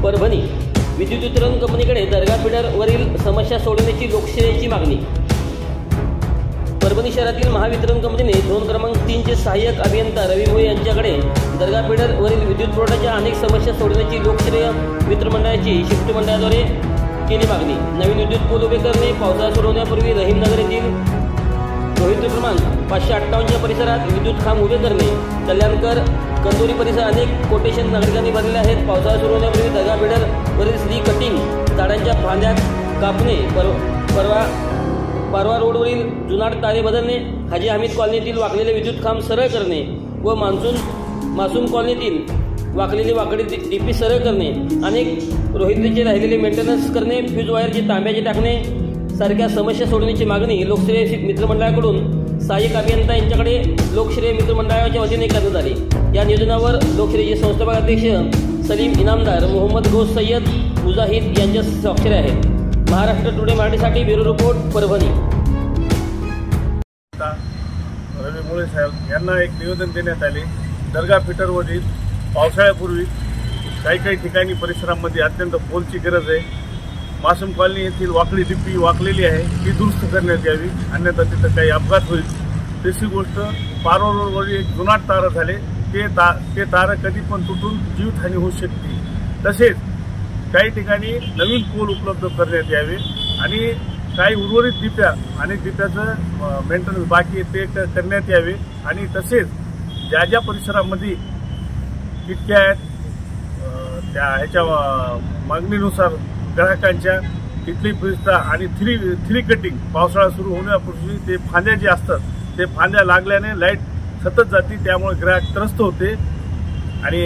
परभणी विद्युत वितरण कंपनीकडे दर्गा फिडरवरील समस्या सोडवण्याची लोकसेवेची मागणी। परभणी शहरातील महावितरण कंपनीने झोन क्रमांक 3 चे सहाय्यक अभियंता रवी भोई यांच्याकडे दर्गा फिडरवरील विद्युत पुरवठ्याच्या अनेक समस्या सोडवण्याची लोकसेवा वितरण मंडळाची शिफ्ट मंडळाद्वारे केली मागणी। नवीन विद्युत पोल उभे करणे, पावसाळा सुरू होण्यापूर्वी रहीमनगर येथील रोहित क्रमांक 558 परिसरात विद्युत खांब उभे करणे, कल्याणकर कंदोरी परिसर अनेक कोटेशन नागरिकांनी भरलेले आहेत। पावसाळा सुरू होण्यापूर्वी दर्गा फिडरवरील स्ली कटिंग, झाडांच्या फांद्या कापणे, पारवा रोडवरील जुनाट तारे बदलणे, हाजी हमीद कॉलनीतील वाकलेले विद्युत खांब सरळ करणे व मासूम कॉलनीतील वाकलेली वाकडी डीपी सरळ करणे, अनेक रोहितचे राहिलेले मेंटेनन्स करणे, फ्यूज वायरचे तांब्याचे टाकणे सारख्या समस्या सोडवण्याची मागणी लोकसेवे मित्रमंडळाकडून सहाय्यक अभियंता यांच्याकडे लोकसेवे मित्रमंडळाच्या वतीने करण्यात आली। या नियोजनावर लोकसेवेचे संस्थापक अध्यक्ष सलीम इनामदार, मोहम्मद घोष, सय्यद मुजाहिद यांच्या स्वाक्षरी आहेत। महाराष्ट्र टुडे मराठीसाठी ब्युरो रिपोर्ट, परभणी। रवी भोई साहेब यांना एक निवेदन देण्यात आले। दर्गा फिडरवरील पावसाळ्यापूर्वी काही ठिकाणी परिसरामध्ये अत्यंत पोलची गरज आहे। मासूम कॉलनी येथील वाकडी डिपी वाकलेली आहे, ती दुरुस्त करण्यात यावी, अन्यथा तिथं काही अपघात होईल। दुसरी गोष्ट, पारवा रोडवरील एक जुनाट तार झाले, ते तार कधी पण तुटून जीवितहानी होऊ शकते। तसेच काही ठिकाणी नवीन पोल उपलब्ध करण्यात यावे आणि काही उर्वरित डिप्या आणि डिप्याचं मेंटेनन्स बाकी ते करण्यात यावे। आणि तसेच ज्या ज्या परिसरामध्ये किटक्या आहेत त्या ह्याच्या मागणीनुसार ग्राहकांच्या तिथली परिस्थिती आणि थ्री कटिंग पावसाळा सुरू होण्यापूर्वी ते फांद्या जे असतात ते फांद्या लागल्याने लाईट सतत जाते, त्यामुळे ग्राहक त्रस्त होते। आणि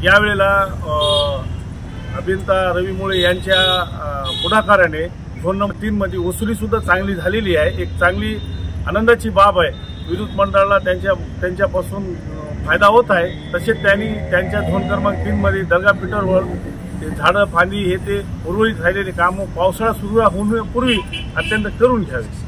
यावेळेला अभियंता रवी भोई यांच्या पुढाकाराने झोन नंबर 3 मध्ये वसुलीसुद्धा चांगली झालेली आहे। एक चांगली आनंदाची बाब आहे, विद्युत मंडळाला त्यांच्यापासून फायदा होत आहे। तसेच त्यांनी त्यांच्या झोन क्रमांक 3 मध्ये दर्गा फिडरवर ते झाडं फांदी हे ते उर्वरित राहिलेले कामं पावसाळा सुरू होण्यापूर्वी अत्यंत करून घ्यावे।